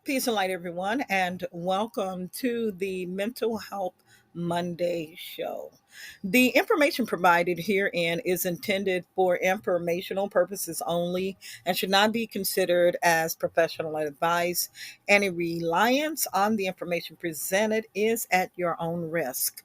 Peace and light, everyone, and welcome to the Mental Health Monday show. The information provided herein is intended for informational purposes only and should not be considered as professional advice. Any reliance on the information presented is at your own risk.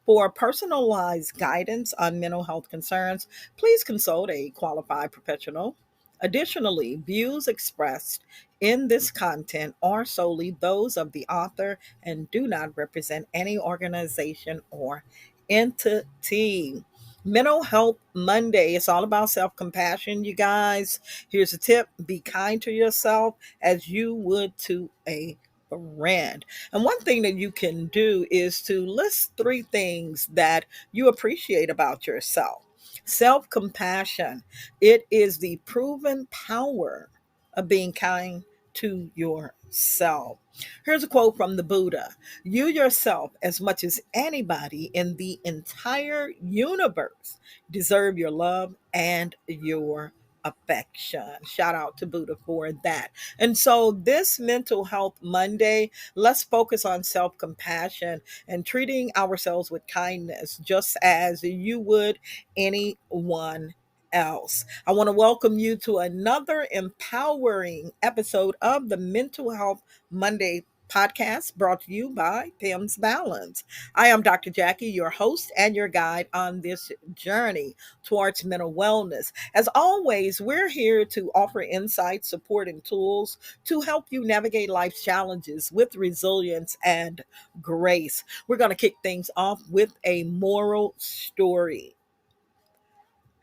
For personalized guidance on mental health concerns, please consult a qualified professional. Additionally, views expressed in this content are solely those of the author and do not represent any organization or entity. Mental Health Monday. It's all about self compassion, you guys. Here's a tip: be kind to yourself as you would to a friend. And one thing that you can do is to list three things that you appreciate about yourself. Self compassion, it is the proven power of being kind to yourself. Here's a quote from the Buddha: You yourself, as much as anybody in the entire universe, deserve your love and your affection. Shout out to Buddha for that. And so, this Mental Health Monday, let's focus on self compassion and treating ourselves with kindness, just as you would anyone else. I want to welcome you to another empowering episode of the Mental Health Monday podcast brought to you by PEMS Balance. I am Dr. Jackie, your host and your guide on this journey towards mental wellness. As always, we're here to offer insight, support, and tools to help you navigate life's challenges with resilience and grace. We're going to kick things off with a moral story.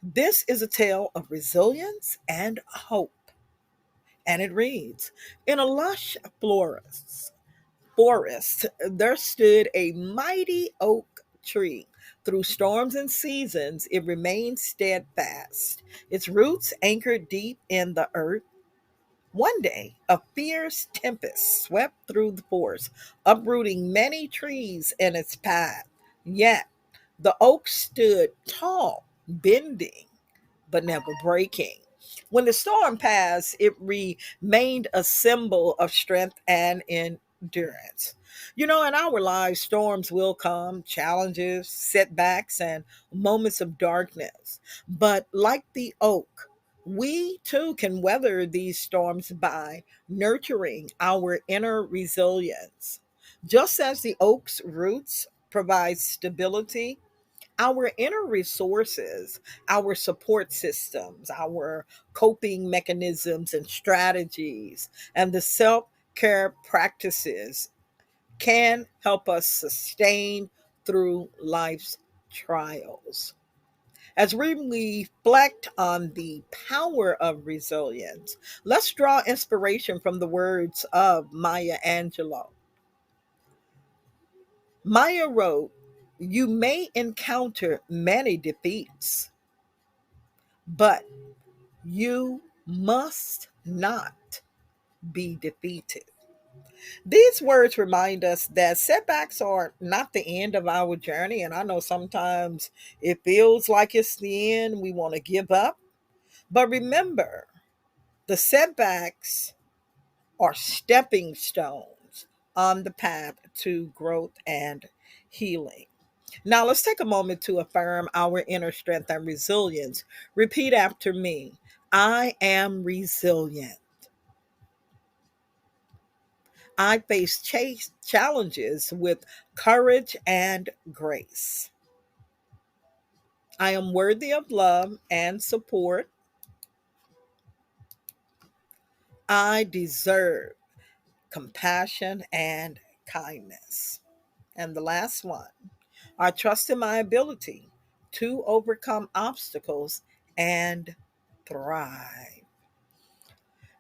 This is a tale of resilience and hope. And it reads: In a lush forest, there stood a mighty oak tree. Through storms and seasons, it remained steadfast, its roots anchored deep in the earth. One day, a fierce tempest swept through the forest, uprooting many trees in its path. Yet, the oak stood tall, bending but never breaking. When the storm passed, it remained a symbol of strength and endurance. You know, in our lives, storms will come, challenges, setbacks, and moments of darkness. But like the oak, we too can weather these storms by nurturing our inner resilience. Just as the oak's roots provide stability, our inner resources, our support systems, our coping mechanisms and strategies, and the self care practices can help us sustain through life's trials. As we reflect on the power of resilience, let's draw inspiration from the words of Maya Angelou. Maya wrote, You may encounter many defeats, but you must not be defeated. These words remind us that setbacks are not the end of our journey. And I know sometimes it feels like it's the end, we want to give up. But remember, the setbacks are stepping stones on the path to growth and healing. Now, let's take a moment to affirm our inner strength and resilience. Repeat after me: I am resilient. I face challenges with courage and grace. I am worthy of love and support. I deserve compassion and kindness. And the last one: I trust in my ability to overcome obstacles and thrive.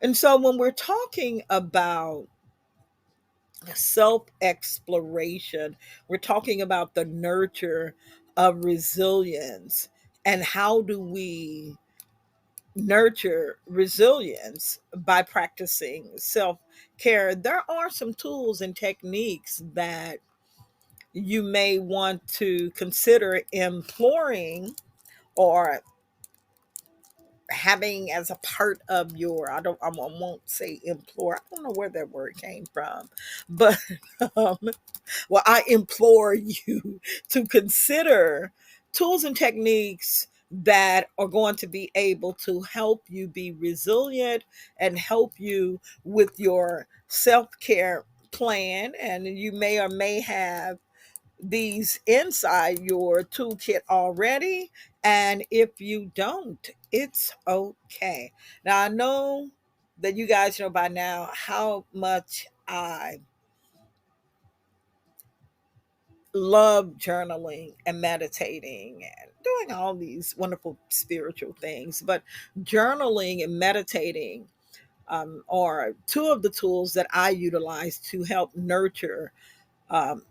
And so when we're talking about self exploration, we're talking about the nurture of resilience. And how do we nurture resilience? By practicing self care. There are some tools and techniques that you may want to consider employing or having as a part of your, I won't say implore, I don't know where that word came from, but um, well, I implore you to consider tools and techniques that are going to be able to help you be resilient and help you with your self-care plan. And you may or may have these inside your toolkit already. And if you don't, it's okay. Now, I know that you guys know by now how much I love journaling and meditating and doing all these wonderful spiritual things. But journaling and meditating are two of the tools that I utilize to help nurture um,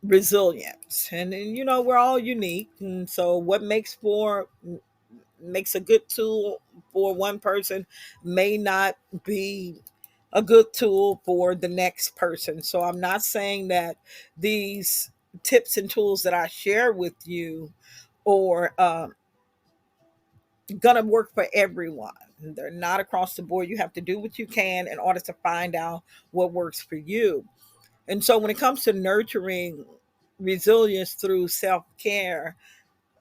resilience. And you know, we're all unique, and so what makes a good tool for one person may not be a good tool for the next person. So I'm not saying that these tips and tools that I share with you are gonna work for everyone. They're not across the board. You have to do what you can in order to find out what works for you. And so when it comes to nurturing resilience through self-care,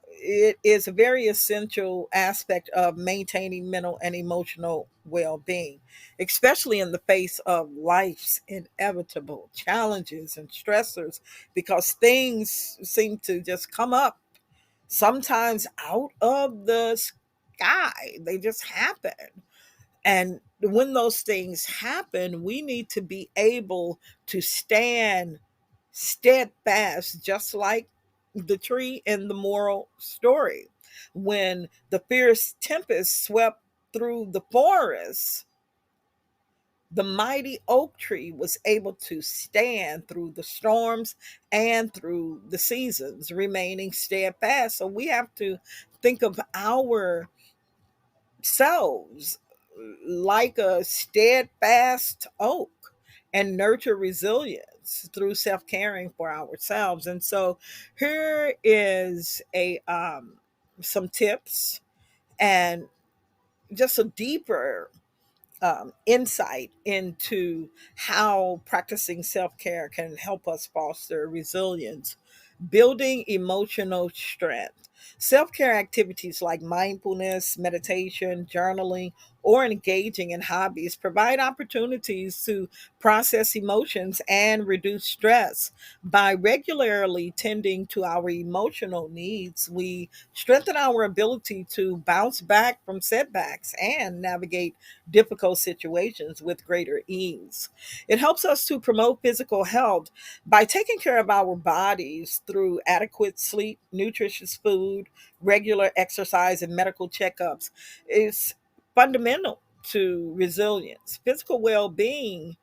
it is a very essential aspect of maintaining mental and emotional well-being, especially in the face of life's inevitable challenges and stressors, because things seem to just come up sometimes out of the sky. They just happen. And when those things happen, we need to be able to stand steadfast, just like the tree in the moral story. When the fierce tempest swept through the forest, the mighty oak tree was able to stand through the storms and through the seasons, remaining steadfast. So we have to think of ourselves like a steadfast oak and nurture resilience through self-caring for ourselves. And so here is a some tips and just a deeper insight into how practicing self care can help us foster resilience. Building emotional strength. Self care activities like mindfulness, meditation, journaling, or engaging in hobbies provide opportunities to process emotions and reduce stress. By regularly tending to our emotional needs, we strengthen our ability to bounce back from setbacks and navigate difficult situations with greater ease. It helps us to promote physical health by taking care of our bodies through adequate sleep, nutritious food, regular exercise, and medical checkups is fundamental to resilience. Physical well being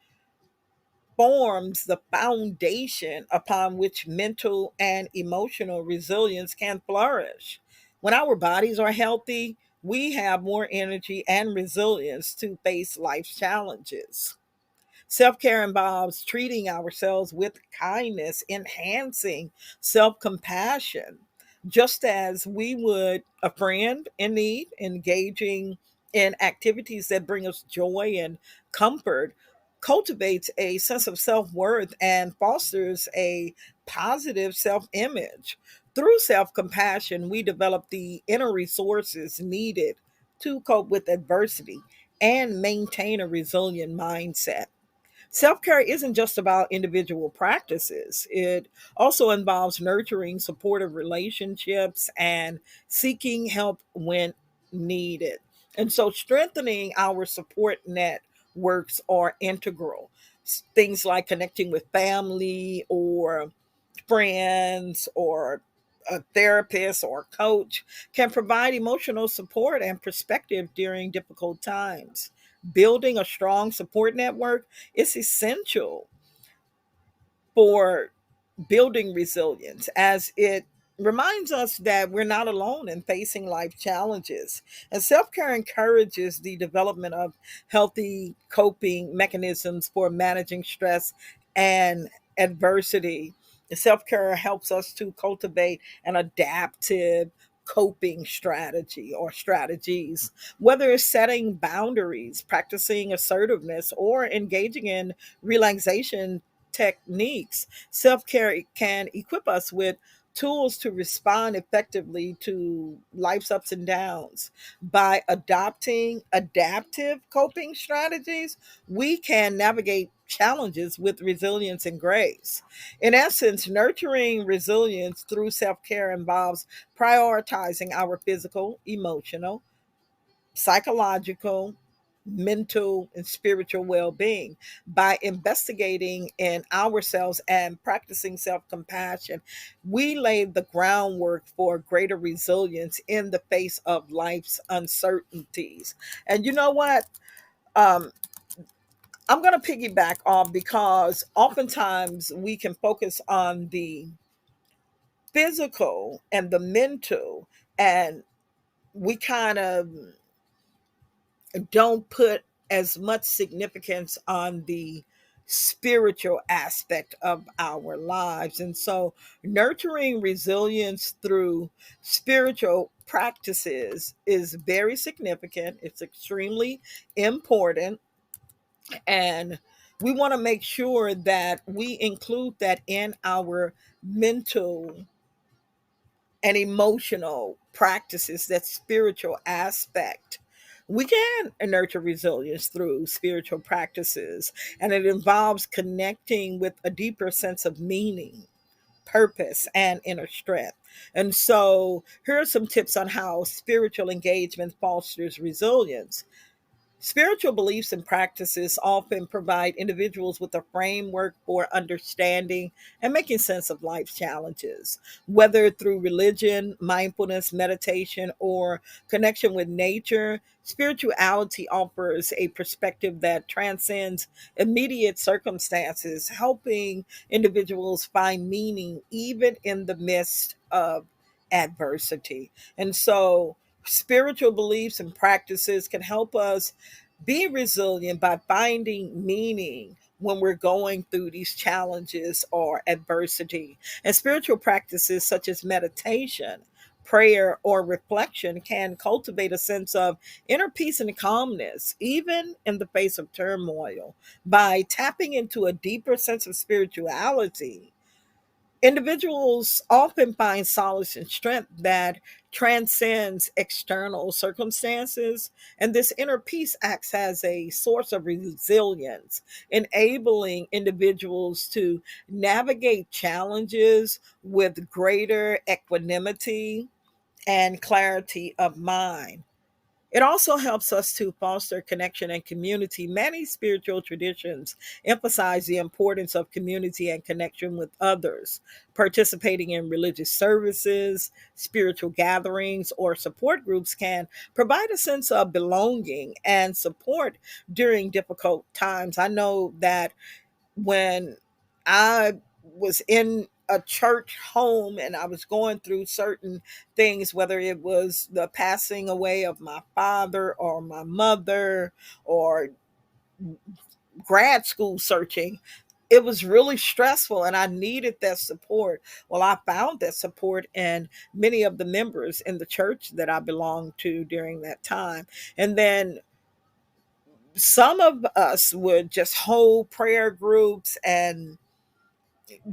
forms the foundation upon which mental and emotional resilience can flourish. When our bodies are healthy, we have more energy and resilience to face life's challenges. Self care involves treating ourselves with kindness, enhancing self compassion, just as we would a friend in need, engaging in activities that bring us joy and comfort, cultivates a sense of self worth and fosters a positive self image. Through self compassion, we develop the inner resources needed to cope with adversity and maintain a resilient mindset. Self care isn't just about individual practices, it also involves nurturing supportive relationships and seeking help when needed. And so, strengthening our support networks are integral. Things like connecting with family or friends or a therapist or coach can provide emotional support and perspective during difficult times. Building a strong support network is essential for building resilience, as it reminds us that we're not alone in facing life challenges. And self care encourages the development of healthy coping mechanisms for managing stress and adversity. Self care helps us to cultivate an adaptive, coping strategy or strategies, whether it's setting boundaries, practicing assertiveness, or engaging in relaxation techniques. Self care can equip us with tools to respond effectively to life's ups and downs. By adopting adaptive coping strategies, we can navigate challenges with resilience and grace. In essence, nurturing resilience through self care involves prioritizing our physical, emotional, psychological, mental, and spiritual well being. By investigating in ourselves and practicing self compassion, we lay the groundwork for greater resilience in the face of life's uncertainties. And you know what? Um, I'm going to piggyback off because oftentimes we can focus on the physical and the mental, and we kind of don't put as much significance on the spiritual aspect of our lives. And so, nurturing resilience through spiritual practices is very significant, it's extremely important. And we want to make sure that we include that in our mental and emotional practices, that spiritual aspect. We can nurture resilience through spiritual practices, and it involves connecting with a deeper sense of meaning, purpose, and inner strength. And so, here are some tips on how spiritual engagement fosters resilience. Spiritual beliefs and practices often provide individuals with a framework for understanding and making sense of life's challenges. Whether through religion, mindfulness, meditation, or connection with nature, spirituality offers a perspective that transcends immediate circumstances, helping individuals find meaning even in the midst of adversity. And so, spiritual beliefs and practices can help us be resilient by finding meaning when we're going through these challenges or adversity. And spiritual practices such as meditation, prayer, or reflection can cultivate a sense of inner peace and calmness, even in the face of turmoil. By tapping into a deeper sense of spirituality, individuals often find solace and strength that transcends external circumstances, and this inner peace acts as a source of resilience, enabling individuals to navigate challenges with greater equanimity and clarity of mind. It also helps us to foster connection and community. Many spiritual traditions emphasize the importance of community and connection with others. Participating in religious services, spiritual gatherings, or support groups can provide a sense of belonging and support during difficult times. I know that when I was in a church home and I was going through certain things, whether it was the passing away of my father or my mother or grad school searching, it was really stressful and I needed that support. Well, I found that support in many of the members in the church that I belonged to during that time. And then some of us would just hold prayer groups and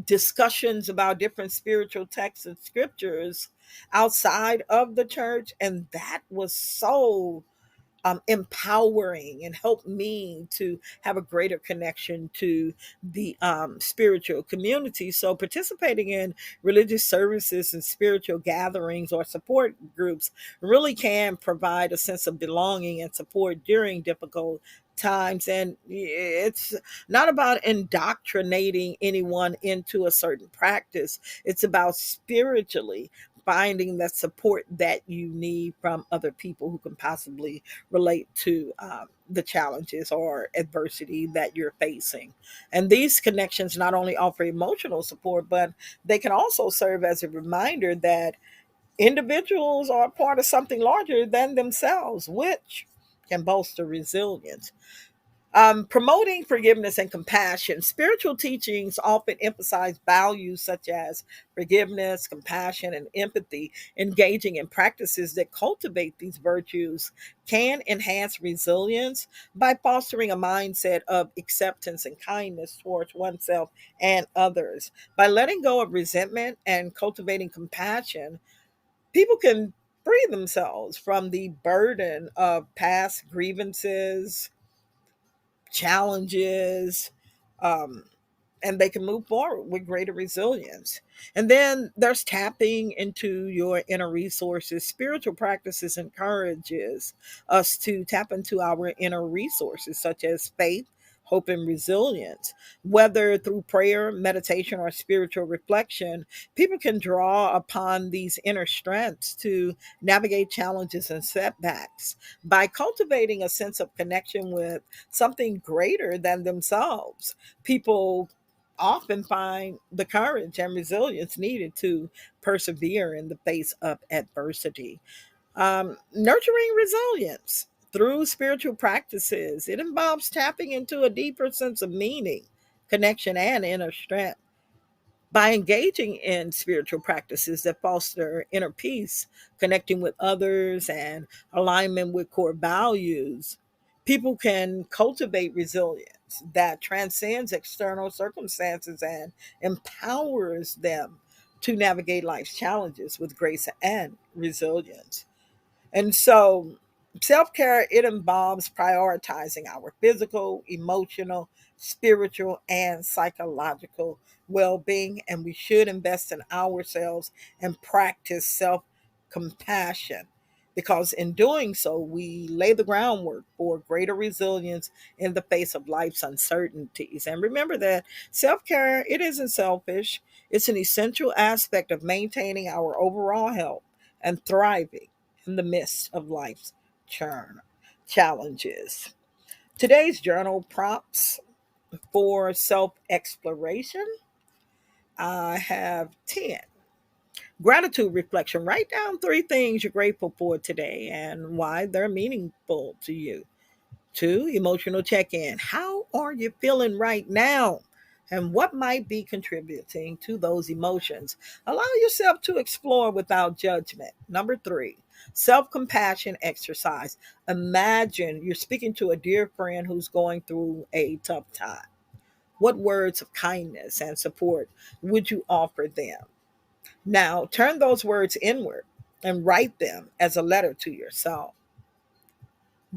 discussions about different spiritual texts and scriptures outside of the church. And that was so empowering and helped me to have a greater connection to the spiritual community. So, participating in religious services and spiritual gatherings or support groups really can provide a sense of belonging and support during difficult times. And it's not about indoctrinating anyone into a certain practice, it's about spiritually finding that support that you need from other people who can possibly relate to the challenges or adversity that you're facing. And these connections not only offer emotional support, but they can also serve as a reminder that individuals are part of something larger than themselves, which can bolster resilience. Promoting forgiveness and compassion. Spiritual teachings often emphasize values such as forgiveness, compassion, and empathy. Engaging in practices that cultivate these virtues can enhance resilience by fostering a mindset of acceptance and kindness towards oneself and others. By letting go of resentment and cultivating compassion, people can free themselves from the burden of past grievances, challenges, um, and they can move forward with greater resilience. And then there's tapping into your inner resources. Spiritual practices encourages us to tap into our inner resources such as faith, hope, and resilience. Whether through prayer, meditation, or spiritual reflection, people can draw upon these inner strengths to navigate challenges and setbacks. By cultivating a sense of connection with something greater than themselves, people often find the courage and resilience needed to persevere in the face of adversity. Nurturing resilience through spiritual practices, it involves tapping into a deeper sense of meaning, connection, and inner strength. By engaging in spiritual practices that foster inner peace, connecting with others, and alignment with core values, people can cultivate resilience that transcends external circumstances and empowers them to navigate life's challenges with grace and resilience. And so self-care, it involves prioritizing our physical, emotional, spiritual, and psychological well-being, and we should invest in ourselves and practice self-compassion, because in doing so we lay the groundwork for greater resilience in the face of life's uncertainties. And remember that self-care, it isn't selfish. It's an essential aspect of maintaining our overall health and thriving in the midst of life's churn challenges. Today's journal prompts for self exploration, I have 10. Gratitude reflection. Write down 3 things you're grateful for today and why they're meaningful to you. 2, emotional check in. How are you feeling right now? And what might be contributing to those emotions? Allow yourself to explore without judgment. Number 3, self compassion exercise. Imagine you're speaking to a dear friend who's going through a tough time. What words of kindness and support would you offer them? Now, turn those words inward and write them as a letter to yourself.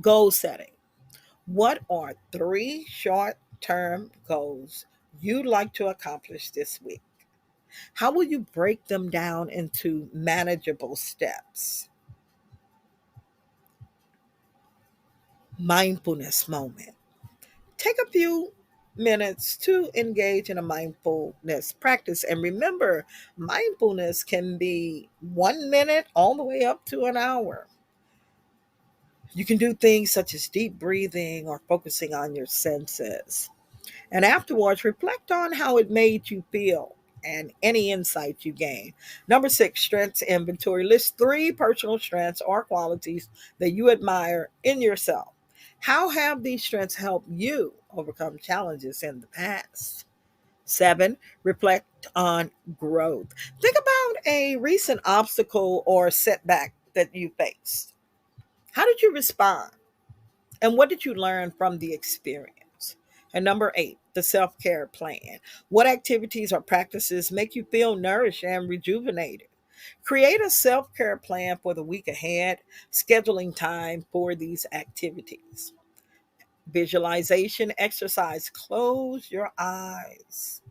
Goal setting. What are 3 short-term goals you'd like to accomplish this week? How will you break them down into manageable steps? Mindfulness moment. Take a few minutes to engage in a mindfulness practice. And remember, mindfulness can be 1 minute all the way up to an hour. You can do things such as deep breathing or focusing on your senses. And afterwards, reflect on how it made you feel and any insights you gain. Number 6, strengths inventory. List 3 personal strengths or qualities that you admire in yourself. How have these strengths helped you overcome challenges in the past? 7, reflect on growth. Think about a recent obstacle or setback that you faced. How did you respond? And what did you learn from the experience? And number 8, the self care plan. What activities or practices make you feel nourished and rejuvenated? Create a self care plan for the week ahead, scheduling time for these activities. Visualization exercise. Close your eyes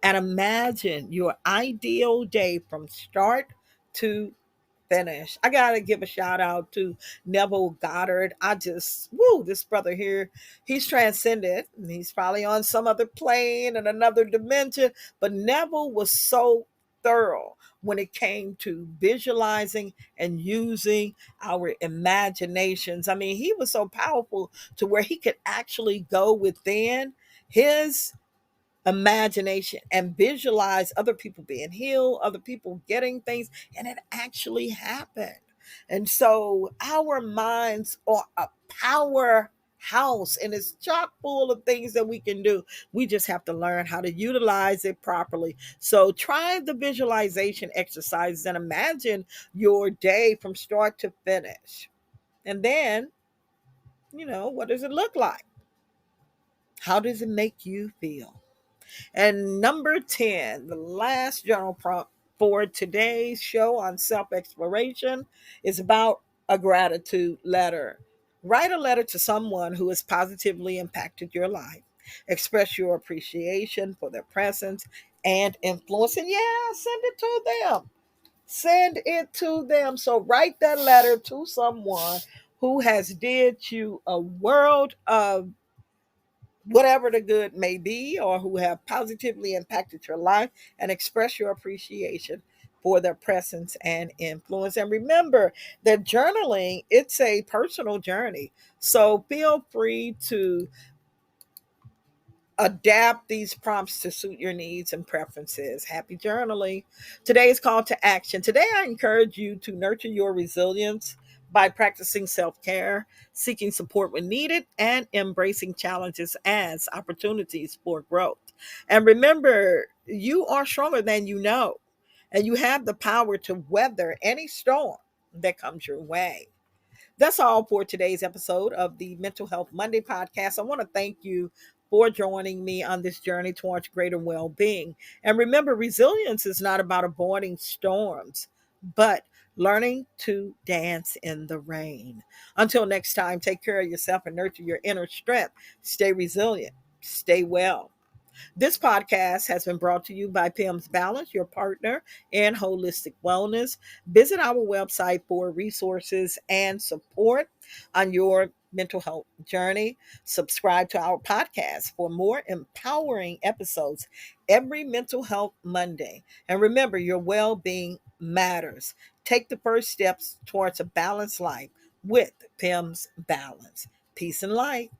and imagine your ideal day from start to finish. I gotta give a shout out to Neville Goddard. I just, woo, this brother here, he's transcended. He's probably on some other plane and another dimension, but Neville was so thorough when it came to visualizing and using our imaginations. I mean, he was so powerful to where he could actually go within his imagination and visualize other people being healed, other people getting things, and it actually happened. And so our minds are a power. house, and it's chock full of things that we can do. We just have to learn how to utilize it properly. So try the visualization exercises and imagine your day from start to finish. And then, what does it look like? How does it make you feel? And number 10, the last journal prompt for today's show on self exploration is about a gratitude letter. Write a letter to someone who has positively impacted your life. Express your appreciation for their presence and influence. And yeah, send it to them. Send it to them. So write that letter to someone who has did you a world of whatever the good may be, or who have positively impacted your life, and express your appreciation for their presence and influence. And remember that journaling, it's a personal journey. So feel free to adapt these prompts to suit your needs and preferences. Happy journaling. Today's call to action. Today, I encourage you to nurture your resilience by practicing self care, seeking support when needed, and embracing challenges as opportunities for growth. And remember, you are stronger than you know, and you have the power to weather any storm that comes your way. That's all for today's episode of the Mental Health Monday podcast. I want to thank you for joining me on this journey towards greater well being. And remember, resilience is not about avoiding storms, but learning to dance in the rain. Until next time, take care of yourself and nurture your inner strength. Stay resilient, stay well. This podcast has been brought to you by PEMS Balance, your partner in holistic wellness. Visit our website for resources and support on your mental health journey. Subscribe to our podcast for more empowering episodes every Mental Health Monday. And remember, your well being matters. Take the first steps towards a balanced life with PEMS Balance. Peace and light.